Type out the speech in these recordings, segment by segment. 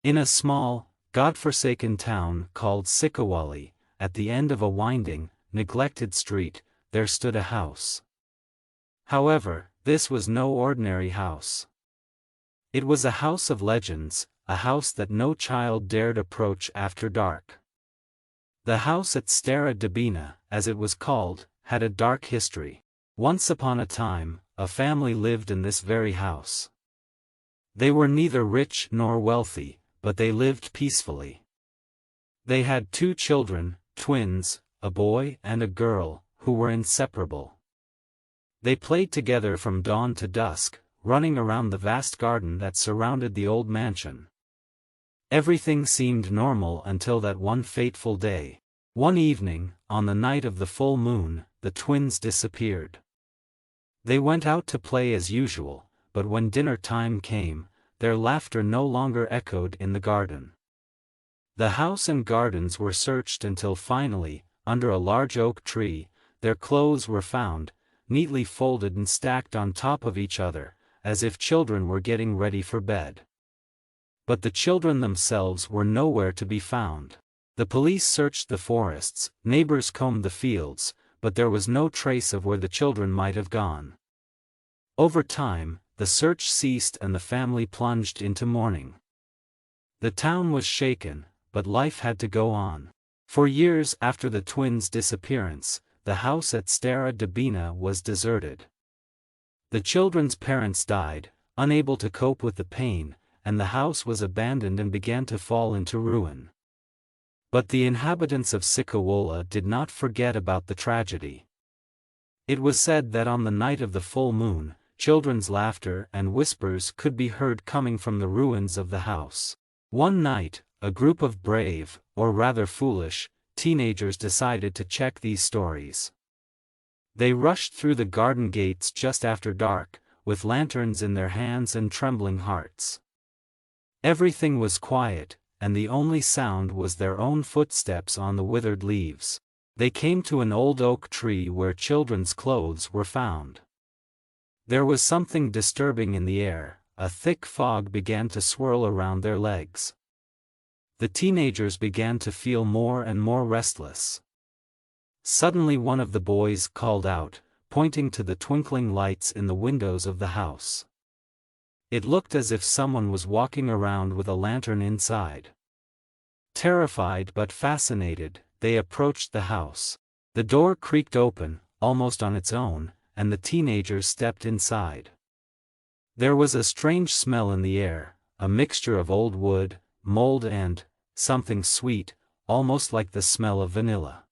In a small, God-forsaken town called Cichowole, at the end of a winding, neglected street, there stood a house. However, this was no ordinary house. It was a house of legends, a house that no child dared approach after dark. The house at Stara Dubina, as it was called, had a dark history. Once upon a time, a family lived in this very house. They were neither rich nor wealthy, but they lived peacefully. They had 2 children, twins, a boy and a girl, who were inseparable. They played together from dawn to dusk, running around the vast garden that surrounded the old mansion. Everything seemed normal until that one fateful day. One evening, on the night of the full moon, the twins disappeared. They went out to play as usual, but when dinner time came, their laughter no longer echoed in the garden. The house and gardens were searched until finally, under a large oak tree, their clothes were found, neatly folded and stacked on top of each other, as if children were getting ready for bed. But the children themselves were nowhere to be found. The police searched the forests, neighbors combed the fields, but there was no trace of where the children might have gone. Over time, the search ceased and the family plunged into mourning. The town was shaken, but life had to go on. For years after the twins' disappearance, the house at Stara Dubina was deserted. The children's parents died, unable to cope with the pain, and the house was abandoned and began to fall into ruin. But the inhabitants of Cichowole did not forget about the tragedy. It was said that on the night of the full moon, children's laughter and whispers could be heard coming from the ruins of the house. One night, a group of brave, or rather foolish, teenagers decided to check these stories. They rushed through the garden gates just after dark, with lanterns in their hands and trembling hearts. Everything was quiet, and the only sound was their own footsteps on the withered leaves. They came to an old oak tree where children's clothes were found. There was something disturbing in the air. A thick fog began to swirl around their legs. The teenagers began to feel more and more restless. Suddenly one of the boys called out, pointing to the twinkling lights in the windows of the house. It looked as if someone was walking around with a lantern inside. Terrified but fascinated, they approached the house. The door creaked open, almost on its own, and the teenagers stepped inside. There was a strange smell in the air, a mixture of old wood, mold and something sweet, almost like the smell of vanilla.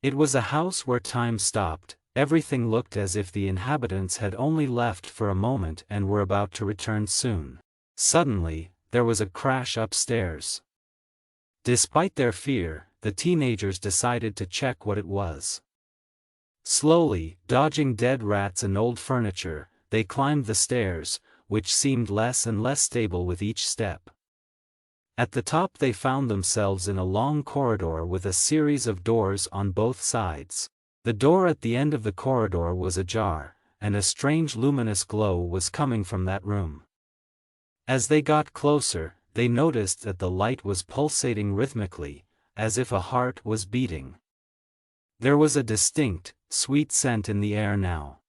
It was a house where time stopped. Everything looked as if the inhabitants had only left for a moment and were about to return soon. Suddenly, there was a crash upstairs. Despite their fear, the teenagers decided to check what it was. Slowly, dodging dead rats and old furniture, they climbed the stairs, which seemed less and less stable with each step. At the top they found themselves in a long corridor with a series of doors on both sides. The door at the end of the corridor was ajar, and a strange luminous glow was coming from that room. As they got closer, they noticed that the light was pulsating rhythmically, as if a heart was beating. There was a distinct, sweet scent in the air now.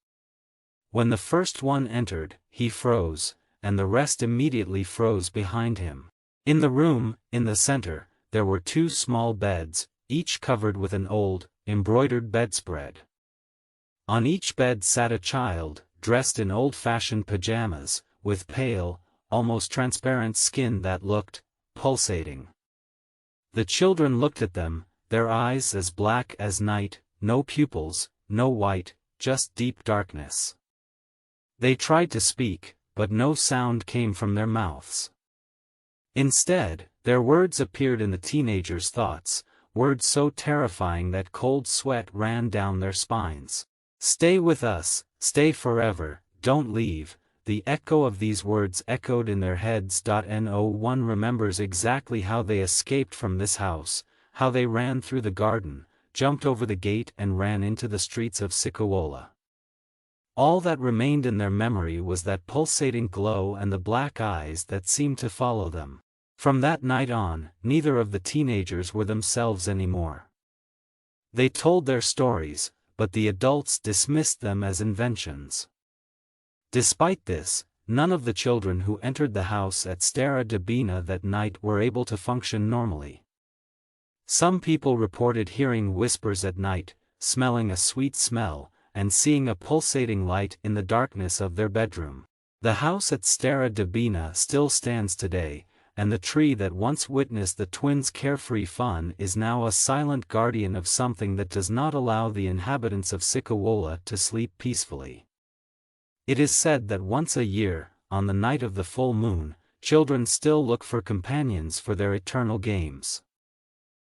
When the first one entered, he froze, and the rest immediately froze behind him. In the room, in the center, there were 2 small beds, each covered with an old, embroidered bedspread. On each bed sat a child, dressed in old-fashioned pajamas, with pale, almost transparent skin that looked pulsating. The children looked at them, their eyes as black as night, no pupils, no white, just deep darkness. They tried to speak, but no sound came from their mouths. Instead, their words appeared in the teenagers' thoughts, words so terrifying that cold sweat ran down their spines. "Stay with us, stay forever, don't leave." The echo of these words echoed in their heads. No one remembers exactly how they escaped from this house, how they ran through the garden, jumped over the gate and ran into the streets of Cichowole. All that remained in their memory was that pulsating glow and the black eyes that seemed to follow them. From that night on, neither of the teenagers were themselves anymore. They told their stories, but the adults dismissed them as inventions. Despite this, none of the children who entered the house at Stara Dubina that night were able to function normally. Some people reported hearing whispers at night, smelling a sweet smell, and seeing a pulsating light in the darkness of their bedroom. The house at Stara Dubina still stands today, and the tree that once witnessed the twins' carefree fun is now a silent guardian of something that does not allow the inhabitants of Cichowole to sleep peacefully. It is said that once a year, on the night of the full moon, children still look for companions for their eternal games.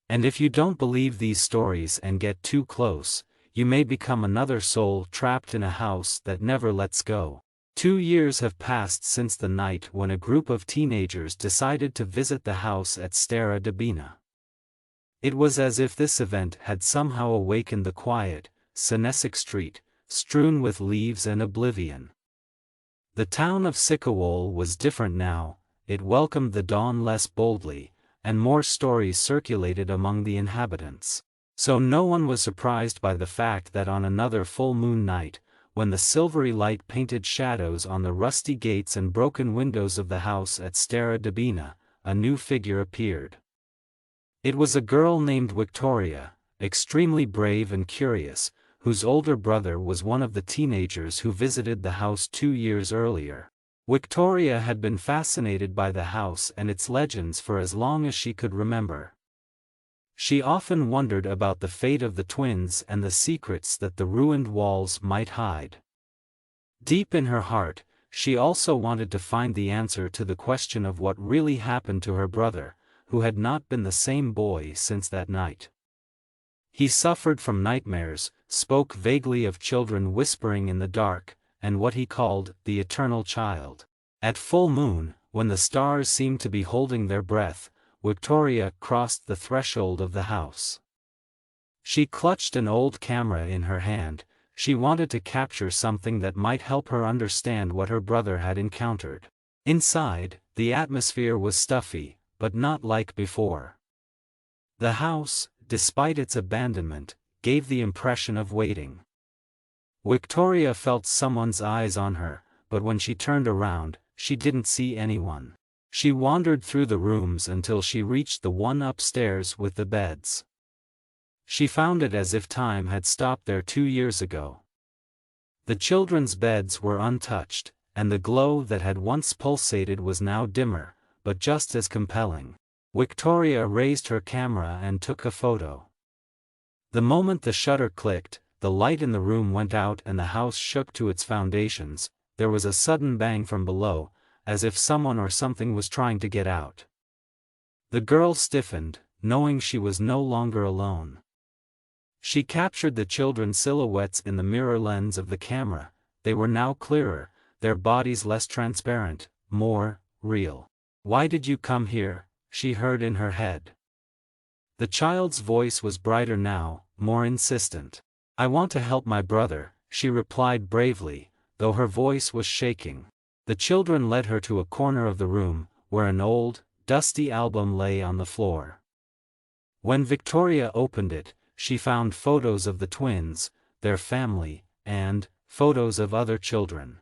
And if you don't believe these stories and get too close, you may become another soul trapped in a house that never lets go. 2 years have passed since the night when a group of teenagers decided to visit the house at Stara Dubina. It was as if this event had somehow awakened the quiet, scenic street, strewn with leaves and oblivion. The town of Cichowole was different now. It welcomed the dawn less boldly, and more stories circulated among the inhabitants. So no one was surprised by the fact that on another full moon night, when the silvery light painted shadows on the rusty gates and broken windows of the house at Stara Dubina, a new figure appeared. It was a girl named Victoria, extremely brave and curious, whose older brother was one of the teenagers who visited the house 2 years earlier. Victoria had been fascinated by the house and its legends for as long as she could remember. She often wondered about the fate of the twins and the secrets that the ruined walls might hide. Deep in her heart, she also wanted to find the answer to the question of what really happened to her brother, who had not been the same boy since that night. He suffered from nightmares, spoke vaguely of children whispering in the dark, and what he called the eternal child. At full moon, when the stars seemed to be holding their breath, Victoria crossed the threshold of the house. She clutched an old camera in her hand. She wanted to capture something that might help her understand what her brother had encountered. Inside, the atmosphere was stuffy, but not like before. The house, despite its abandonment, gave the impression of waiting. Victoria felt someone's eyes on her, but when she turned around, she didn't see anyone. She wandered through the rooms until she reached the one upstairs with the beds. She found it as if time had stopped there 2 years ago. The children's beds were untouched, and the glow that had once pulsated was now dimmer, but just as compelling. Victoria raised her camera and took a photo. The moment the shutter clicked, the light in the room went out and the house shook to its foundations. There was a sudden bang from below, as if someone or something was trying to get out. The girl stiffened, knowing she was no longer alone. She captured the children's silhouettes in the mirror lens of the camera. They were now clearer, their bodies less transparent, more real. "Why did you come here?" she heard in her head. The child's voice was brighter now, more insistent. "I want to help my brother," she replied bravely, though her voice was shaking. The children led her to a corner of the room, where an old, dusty album lay on the floor. When Victoria opened it, she found photos of the twins, their family, and photos of other children.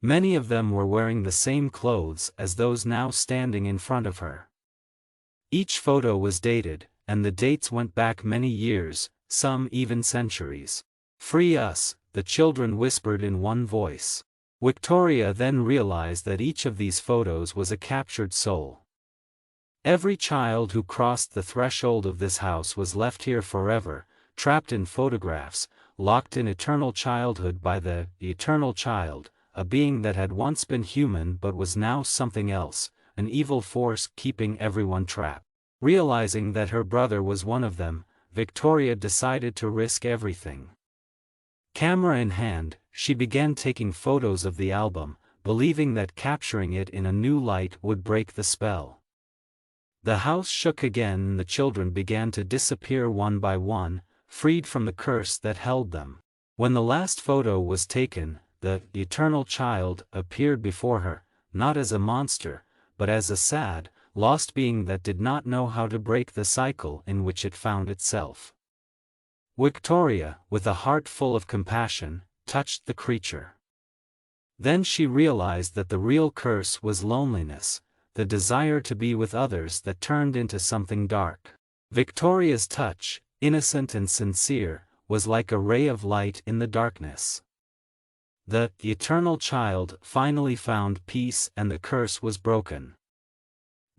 Many of them were wearing the same clothes as those now standing in front of her. Each photo was dated, and the dates went back many years, some even centuries. "Free us," the children whispered in one voice. Victoria then realized that each of these photos was a captured soul. Every child who crossed the threshold of this house was left here forever, trapped in photographs, locked in eternal childhood by the eternal child, a being that had once been human but was now something else, an evil force keeping everyone trapped. Realizing that her brother was one of them, Victoria decided to risk everything. Camera in hand, she began taking photos of the album, believing that capturing it in a new light would break the spell. The house shook again and the children began to disappear one by one, freed from the curse that held them. When the last photo was taken, the eternal child appeared before her, not as a monster, but as a sad, lost being that did not know how to break the cycle in which it found itself. Victoria, with a heart full of compassion, touched the creature. Then she realized that the real curse was loneliness, the desire to be with others that turned into something dark. Victoria's touch, innocent and sincere, was like a ray of light in the darkness. The eternal child finally found peace and the curse was broken.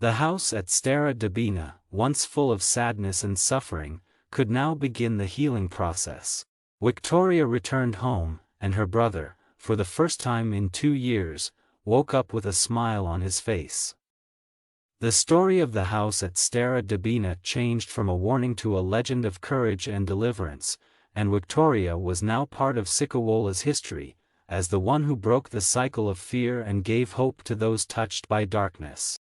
The house at Stara Dubina, once full of sadness and suffering, could now begin the healing process. Victoria returned home, and her brother, for the first time in 2 years, woke up with a smile on his face. The story of the house at Stara Dubina changed from a warning to a legend of courage and deliverance, and Victoria was now part of Cichowole's history, as the one who broke the cycle of fear and gave hope to those touched by darkness.